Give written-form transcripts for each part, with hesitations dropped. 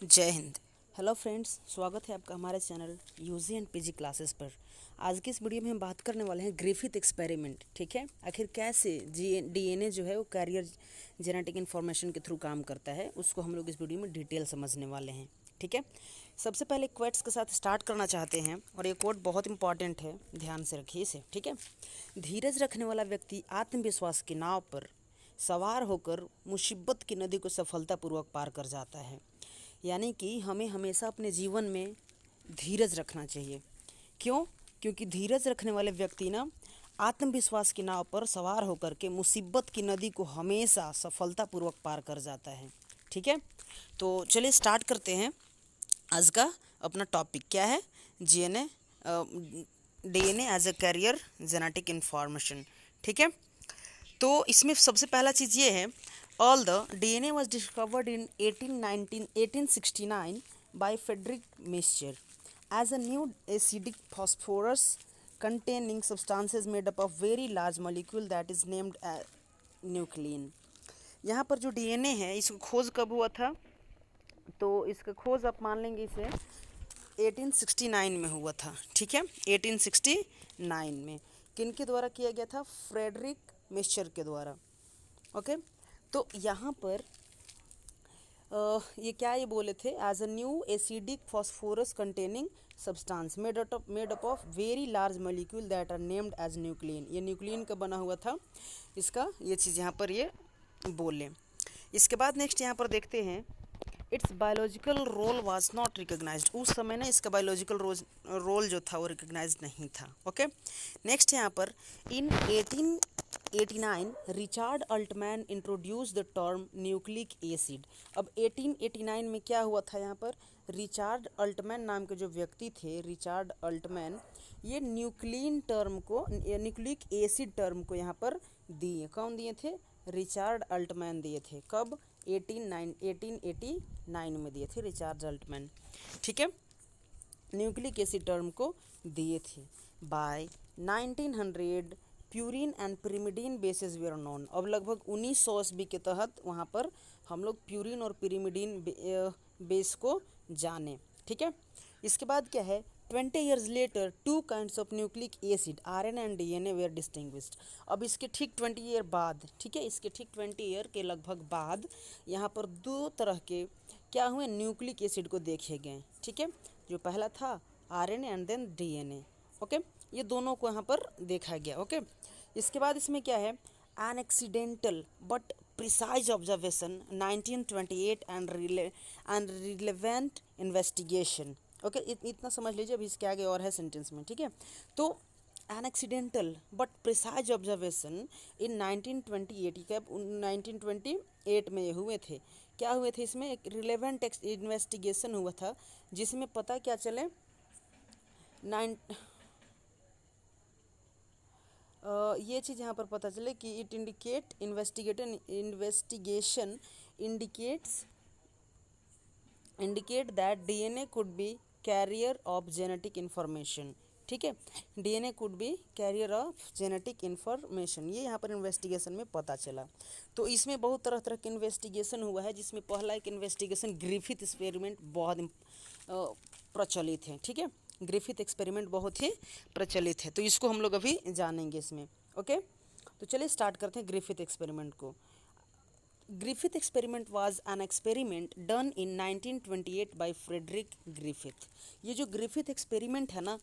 जय Hind. Hello friends, स्वागत है आपका हमारे channel UG and PG classes पर। आज की इस वीडियो में हम बात करने वाले हैं ग्रिफिथ एक्सपेरिमेंट। ठीक है, आखिर कैसे डीएनए जो है वो कैरियर जेनेटिक इन्फॉर्मेशन के थ्रू काम करता है, उसको हम लोग इस वीडियो में डिटेल समझने वाले हैं। ठीक है, सबसे पहले क्वेट्स के साथ स्टार्ट करना चाहते हैं और ये कोट बहुत इंपॉर्टेंट है, ध्यान से रखिए इसे। ठीक है, धीरज रखने वाला व्यक्ति आत्मविश्वास की नाव पर सवार होकर मुसीबत की नदी को सफलतापूर्वक पार कर जाता है। यानी कि हमें हमेशा अपने जीवन में धीरज रखना चाहिए। क्यों? क्योंकि धीरज रखने वाले व्यक्ति ना आत्मविश्वास की नाव पर सवार होकर के मुसीबत की नदी को हमेशा सफलतापूर्वक पार कर जाता है। ठीक है, तो चलिए स्टार्ट करते हैं। आज का अपना टॉपिक क्या है? GNA DNA as a carrier genetic information. ठीक है, तो इसमें सबसे पहला चीज़ ये है, all the DNA was discovered in 1869 by Friedrich Miescher as a new acidic phosphorus containing substances made up of very large molecule that is named nuclein। यहाँ पर जो डीएनए है इसको खोज कब हुआ था? तो इसका खोज आप मान लेंगे इसे 1869 में हुआ था। ठीक है, 1869 में किनके द्वारा किया गया था? फ्रेडरिक मिस्चर के द्वारा। ओके, तो यहाँ पर ये क्या ये बोले थे? As a new acidic phosphorus containing substance made up of very large molecule that are named as nuclein. ये न्यूक्लियन का बना हुआ था इसका, ये चीज़ यहाँ पर ये बोले। इसके बाद नेक्स्ट यहाँ पर देखते हैं, its biological role was not recognized. उस समय ना इसका बायोलॉजिकल रोल जो था वो रिकग्नाइज नहीं था। ओके, नेक्स्ट यहाँ पर in 1889 Richard Altmann introduce the term nucleic acid. अब 1889 में क्या हुआ था? यहाँ पर रिचार्ड अल्टमैन नाम के जो व्यक्ति थे, रिचार्ड अल्टमैन, ये न्यूक्लिन टर्म को, न्यूक्लिक एसिड टर्म को यहाँ पर दिए। कौन दिए थे? रिचार्ड अल्टमैन दिए थे। कब? 1889 में दिए थे रिचार्ड अल्टमैन। ठीक है, न्यूक्लिक एसिड टर्म को दिए थे। By 1900 purine and pyrimidine bases were known. अब लगभग 1900 ईस्वी के तहत वहाँ पर हम लोग प्यूरिन और पिरिमिडीन बेस को जाने। ठीक है, इसके बाद क्या है? 20 years later two kinds of nucleic acid RNA and DNA were distinguished। अब इसके ठीक 20 ईयर बाद, ठीक है, इसके ठीक 20 ईयर के लगभग बाद यहाँ पर दो तरह के क्या हुए? न्यूक्लिक एसिड को देखे गए। ठीक है, जो पहला था RNA and then DNA। Okay, ये दोनों को यहाँ पर देखा गया। ओके, इसके बाद इसमें क्या है? An accidental but precise observation 1928 and relevant investigation. Okay, इतना समझ लीजिए, अभी इसके आगे और है सेंटेंस में। ठीक है, तो an accidental but precise observation इन 1928 के 1928 में ये हुए थे। क्या हुए थे? इसमें एक रिलेवेंट इन्वेस्टिगेशन हुआ था जिसमें पता क्या चले, ये चीज़ यहाँ पर पता चले कि it investigation indicate that DNA could be carrier of genetic information. ठीक है, DNA could be carrier of genetic information, ये यहाँ पर इन्वेस्टिगेशन में पता चला। तो इसमें बहुत तरह तरह के इन्वेस्टिगेशन हुआ है, जिसमें पहला एक इन्वेस्टिगेशन ग्रिफिथ एक्सपेरिमेंट बहुत प्रचलित है। ठीक है, ग्रिफिथ एक्सपेरिमेंट बहुत ही प्रचलित है, तो इसको हम लोग अभी जानेंगे इसमें। ओके, तो चलिए स्टार्ट करते हैं ग्रिफिथ एक्सपेरिमेंट को। Griffith experiment was an experiment done in 1928 by Frederick Griffith. ये जो ग्रिफिथ एक्सपेरिमेंट है ना,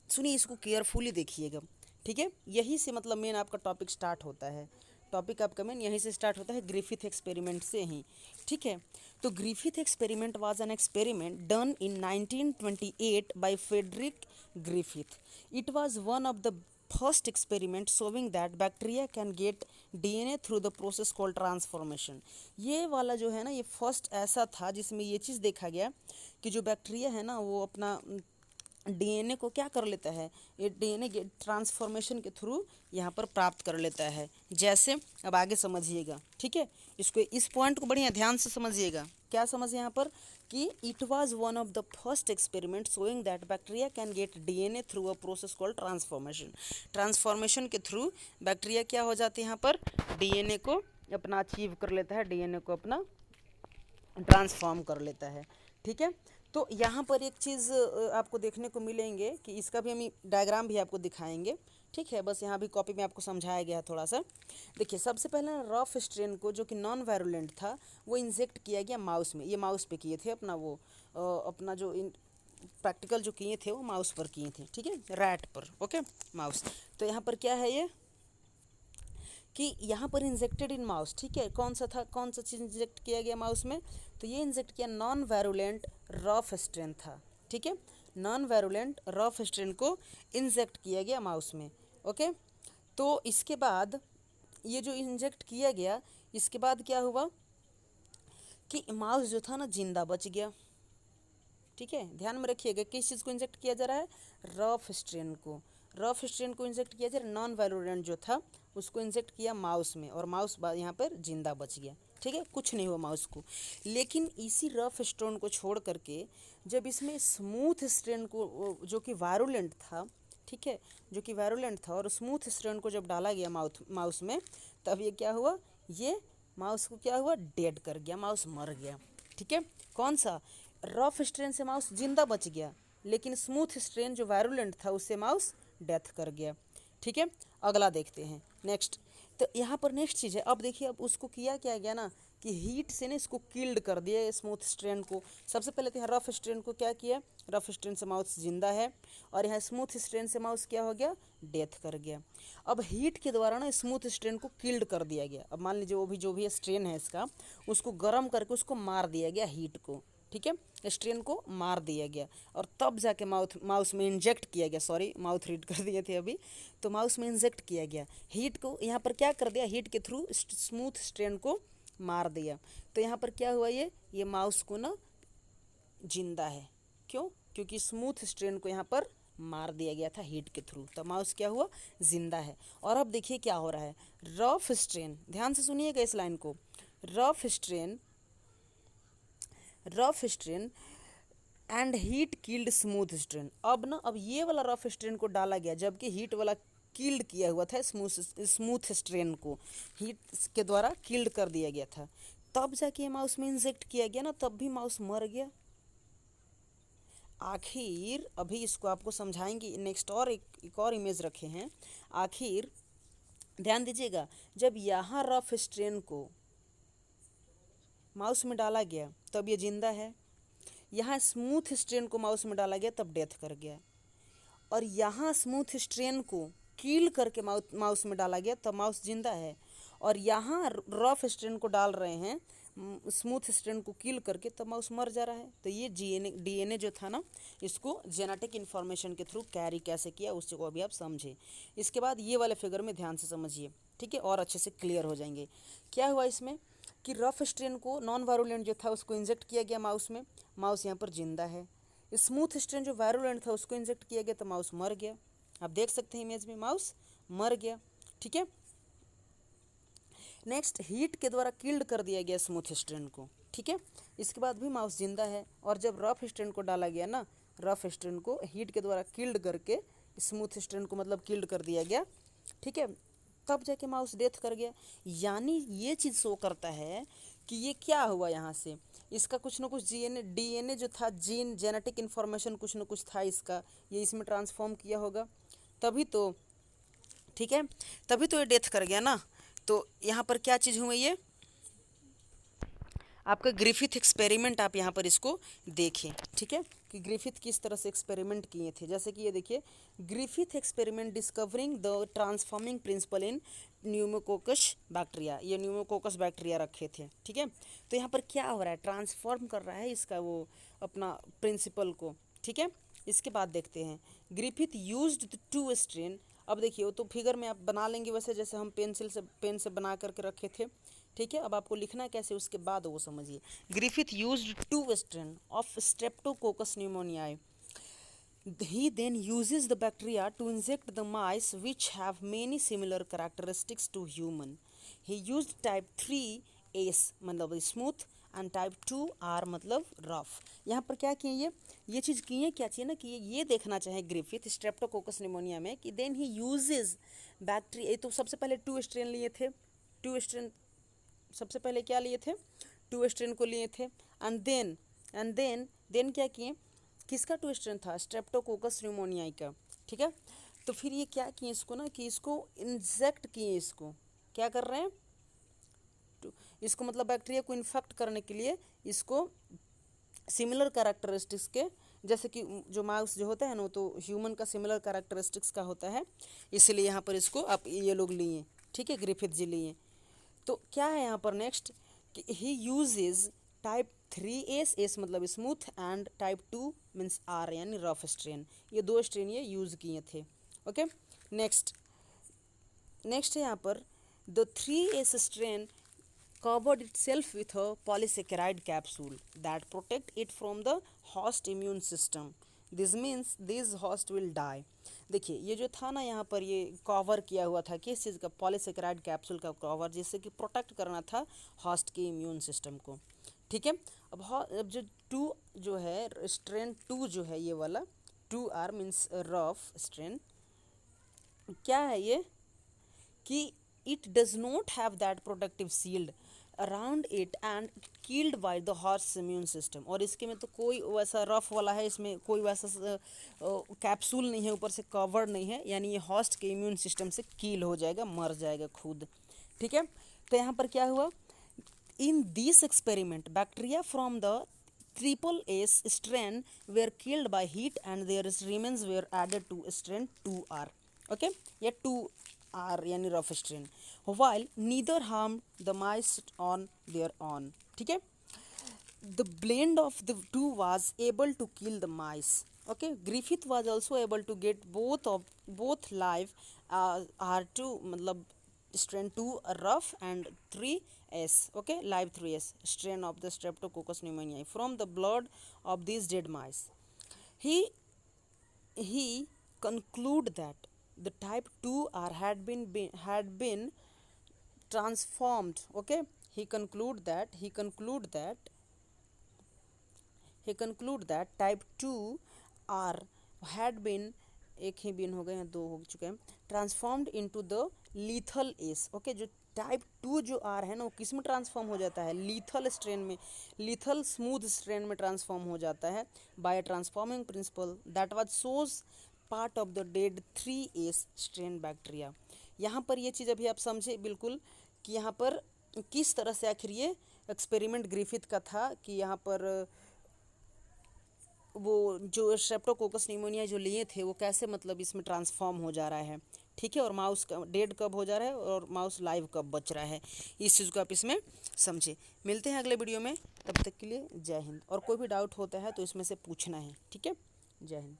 सुनिए, इसको केयरफुली देखिएगा। ठीक है, यही से मतलब मेन आपका टॉपिक स्टार्ट होता है। टॉपिक आपका मेन यहीं से स्टार्ट होता है, ग्रिफिथ एक्सपेरिमेंट से ही। ठीक है, तो Griffith experiment was an experiment done in 1928 by Frederick Griffith. It was one of the first experiment showing that bacteria can get DNA through the process called transformation. ये वाला जो है ना, ये फर्स्ट ऐसा था जिसमें ये चीज़ देखा गया कि जो बैक्टीरिया है ना, वो अपना डीएनए को क्या कर लेता है? ये डीएनए ट्रांसफॉर्मेशन के थ्रू यहाँ पर प्राप्त कर लेता है। जैसे, अब आगे समझिएगा। ठीक है, इसको, इस पॉइंट को बढ़िया ध्यान से समझिएगा। क्या समझ यहाँ पर? कि it was one of the first experiment showing that bacteria can get DNA through a process called transformation. Transformation के थ्रू बैक्टीरिया क्या हो जाते हैं? यहाँ पर डीएनए को अपना अचीव कर लेता है, डीएनए को अपना ट्रांसफॉर्म कर लेता है। ठीक है, तो यहाँ पर एक चीज़ आपको देखने को मिलेंगे कि इसका भी हम डायग्राम भी आपको दिखाएंगे। ठीक है, बस यहाँ भी कॉपी में आपको समझाया गया है थोड़ा सा। देखिए, सबसे पहले रफ स्ट्रेन को जो कि नॉन वायरुलेंट था वो इंजेक्ट किया गया माउस में। ये माउस पे किए थे अपना वो अपना जो प्रैक्टिकल जो किए थे वो माउस पर किए थे। ठीक है, रैट पर। Okay, mouse. तो यहाँ पर क्या है ये कि यहाँ पर इंजेक्टेड इन माउस। ठीक है, कौन सा था, कौन सा चीज़ इंजेक्ट किया गया माउस में, तो ये इंजेक्ट किया नॉन वायरुलेंट रफ स्ट्रेन था। ठीक है, नॉन वायरुलेंट रफ स्ट्रेन को इंजेक्ट किया गया माउस में। ओके, तो इसके बाद ये जो इंजेक्ट किया गया, इसके बाद क्या हुआ कि माउस जो था ना जिंदा बच गया। ठीक है, ध्यान में रखिएगा किस चीज़ को इंजेक्ट किया जा रहा है, रफ स्ट्रेन को। रफ स्ट्रेन को इंजेक्ट किया जा रहा है, नॉन वायरुलेंट जो था उसको इंजेक्ट किया माउस में, और माउस यहाँ पर जिंदा बच गया। ठीक है, कुछ नहीं हुआ माउस को। लेकिन इसी रफ स्ट्रेन को छोड़ करके जब इसमें स्मूथ स्ट्रेन को जो कि वायरुलेंट था, ठीक है, जो कि वायरुलेंट था, और स्मूथ स्ट्रेन को जब डाला गया माउस में, तब ये क्या हुआ, ये माउस को क्या हुआ, डेड कर गया, माउस मर गया। ठीक है, कौन सा, रफ स्ट्रेन से माउस जिंदा बच गया, लेकिन स्मूथ स्ट्रेन जो वायरुलेंट था उससे माउस डेथ कर गया। ठीक है, अगला देखते हैं नेक्स्ट। तो यहाँ पर नेक्स्ट चीज़ है, अब देखिए, अब उसको किया क्या गया ना कि हीट से ने इसको किल्ड कर दिया स्मूथ स्ट्रेन को। सबसे पहले तो यहाँ रफ स्ट्रेन को क्या किया, रफ स्ट्रेन से माउस जिंदा है, और यहाँ स्मूथ स्ट्रेन से माउस क्या हो गया, डेथ कर गया। अब हीट के द्वारा ना स्मूथ स्ट्रेन को किल्ड कर दिया गया। अब मान लीजिए वो भी जो भी स्ट्रेन है इसका, उसको गर्म करके उसको मार दिया गया हीट को। ठीक है, स्ट्रेन को मार दिया गया, और तब जाके माउस में इंजेक्ट किया गया, सॉरी माउथ रीड कर दिए थे अभी, तो माउस में इंजेक्ट किया गया हीट को। यहाँ पर क्या कर दिया, हीट के थ्रू स्मूथ स्ट्रेन को मार दिया। तो यहाँ पर क्या हुआ, ये माउस को ना जिंदा है। क्यों, क्योंकि स्मूथ स्ट्रेन को यहाँ पर मार दिया गया था हीट के थ्रू, तो माउस क्या हुआ, जिंदा है। और अब देखिए क्या हो रहा है, रफ स्ट्रेन, ध्यान से सुनिएगा इस लाइन को, rough strain and heat killed smooth strain. अब ना, अब ये वाला रफ स्ट्रेन को डाला गया, जबकि हीट वाला किल्ड किया हुआ था स्मूथ स्ट्रेन को, हीट के द्वारा किल्ड कर दिया गया था। तब जाके माउस में इंजेक्ट किया गया ना, तब भी माउस मर गया। आखिर अभी इसको आपको समझाएंगे नेक्स्ट, और एक और इमेज रखे हैं। आखिर ध्यान दीजिएगा, जब यहाँ रफ स्ट्रेन को माउस में डाला गया तब ये जिंदा है, यहाँ स्मूथ स्ट्रेन को माउस में डाला गया तब डेथ कर गया, और यहाँ स्मूथ स्ट्रेन को किल करके माउस में डाला गया तब माउस जिंदा है, और यहाँ रफ स्ट्रेन को डाल रहे हैं स्मूथ स्ट्रेन को किल करके तब माउस मर जा रहा है। तो ये डीएनए जो था ना, इसको जेनेटिक इन्फॉर्मेशन के थ्रू कैरी कैसे किया उसको अभी आप समझे। इसके बाद ये वाले फिगर में ध्यान से समझिए, ठीक है, और अच्छे से क्लियर हो जाएंगे। क्या हुआ इसमें कि रफ स्ट्रेन को नॉन वायरुलेंट जो था उसको इंजेक्ट किया गया माउस में, माउस यहाँ पर जिंदा है। स्मूथ स्ट्रेन जो वायरुलेंट था उसको इंजेक्ट किया गया तो माउस मर गया। आप देख सकते हैं इमेज में, माउस मर गया। ठीक है, नेक्स्ट हीट के द्वारा किल्ड कर दिया गया स्मूथ स्ट्रेन को। ठीक है, इसके बाद भी माउस जिंदा है, और जब रफ स्ट्रेन को डाला गया ना, रफ स्ट्रेन को हीट के द्वारा किल्ड करके स्मूथ स्ट्रेन को मतलब किल्ड कर दिया गया। ठीक है, तब जाके माउस डेथ कर गया। यानी ये चीज़ शो करता है कि ये क्या हुआ, यहाँ से इसका कुछ ना कुछ डीएनए जो था, जीन जेनेटिक इन्फॉर्मेशन कुछ ना कुछ था इसका, ये इसमें ट्रांसफॉर्म किया होगा, तभी तो, ठीक है, तभी तो ये डेथ कर गया ना। तो यहाँ पर क्या चीज़ हुई, ये आपका ग्रिफिथ एक्सपेरिमेंट, आप यहाँ पर इसको देखें। ठीक है, कि ग्रिफिथ किस तरह से एक्सपेरिमेंट किए थे। जैसे कि ये देखिए, Griffith experiment discovering the transforming principle in pneumococcus bacteria, ये न्यूमोकोकस बैक्टीरिया रखे थे। ठीक है, तो यहाँ पर क्या हो रहा है, ट्रांसफॉर्म कर रहा है इसका वो अपना प्रिंसिपल को। ठीक है, इसके बाद देखते हैं ग्रिफिथ यूज्ड टू स्ट्रेन। अब देखिए, वो तो फिगर में आप बना लेंगे वैसे, जैसे हम पेन से बना करके रखे थे। ठीक है, अब आपको लिखना कैसे उसके बाद वो समझिए। Griffith used to strain of streptococcus pneumoniae. He then uses the bacteria to inject the mice which have many similar characteristics to human. He used type 3S मतलब स्मूथ एंड टाइप 2R मतलब rough. यहाँ पर क्या किए, ये चीज़ किए, क्या चाहिए ना कि ये देखना चाहे ग्रिफिथ स्ट्रेप्टोकोकस निमोनिया में कि देन ही यूजेज बैक्टीरिया। तो सबसे पहले 2 स्ट्रेन लिए थे, 2 स्ट्रेन सबसे पहले क्या लिए थे, 2 स्ट्रेन को लिए थे एंड देन क्या किए, किसका 2 स्ट्रेन था, स्ट्रेप्टोकोकस न्यूमोनियाई का, ठीक है। तो फिर ये क्या किए इसको ना कि इसको इंजेक्ट किए, इसको क्या कर रहे हैं, इसको मतलब बैक्टीरिया को इन्फेक्ट करने के लिए इसको सिमिलर कैरेक्टरिस्टिक्स के, जैसे कि जो माउस जो होता है ना तो ह्यूमन का सिमिलर कैरेक्टरिस्टिक्स का होता है, इसलिए यहाँ पर इसको आप ये लोग लिए, ठीक है, ग्रिफिथ जी लिए। तो क्या है यहाँ पर नेक्स्ट कि he uses type 3S, S मतलब smooth, and type 2 means R यानी रफ स्ट्रेन, ये 2 स्ट्रेन ये यूज़ किए थे। ओके, नेक्स्ट है यहाँ पर the 3S strain covered itself with a polysaccharide capsule that protect it from the host immune system. This means this host will die. देखिए ये जो था ना यहाँ पर ये कवर किया हुआ था किस चीज़ का, पॉलीसेकेराइड कैप्सूल का कवर, जिससे कि प्रोटेक्ट करना था होस्ट के इम्यून सिस्टम को, ठीक है। अब जो 2 जो है स्ट्रेन 2 जो है ये वाला 2R मीन्स रफ स्ट्रेन, क्या है ये कि it does not have that protective shield around it and killed by the हॉर्स इम्यून सिस्टम, और इसके में तो कोई वैसा रफ वाला है, इसमें कोई वैसा कैप्सूल नहीं है, ऊपर से कवर्ड नहीं है, यानी ये हॉस्ट के इम्यून सिस्टम से किल हो जाएगा, मर जाएगा खुद, ठीक है। तो यहाँ पर क्या हुआ, in this experiment bacteria from the SSS strain were killed by heat and their remains were added to strain 2R, okay, या 2R यानी rough strain, while neither harmed the mice on their own, ठीक है। The blend of the two was able to kill the mice, okay. Griffith was also able to get both live R2 मतलब strain 2 rough and 3S, okay, live 3S strain of the Streptococcus pneumoniae from the blood of these dead mice. He concluded that the type 2R had been transformed, okay. He conclude that type 2R had been, एक ही बिन हो गए हैं, 2 हो चुके हैं, transformed into the lethal S, okay. जो type 2 जो are है ना वो किस में ट्रांसफॉर्म हो जाता है, लीथल स्ट्रेन में, लीथल स्मूथ स्ट्रेन में ट्रांसफॉर्म हो जाता है bye transforming principle that was shows part of the dead 3S strain bacteria. यहाँ पर ये चीज़ अभी आप समझे बिल्कुल कि यहाँ पर किस तरह से आखिर ये एक्सपेरिमेंट ग्रिफिथ का था कि यहाँ पर वो जो स्ट्रेप्टोकोकस न्यूमोनिया जो लिए थे वो कैसे मतलब इसमें ट्रांसफॉर्म हो जा रहा है, ठीक है, और माउस का डेड कब हो जा रहा है और माउस लाइव कब बच रहा है, इस चीज़ को आप इसमें समझे। मिलते हैं अगले वीडियो में, तब तक के लिए जय हिंद। और कोई भी डाउट होता है तो इसमें से पूछना है, ठीक है, जय हिंद।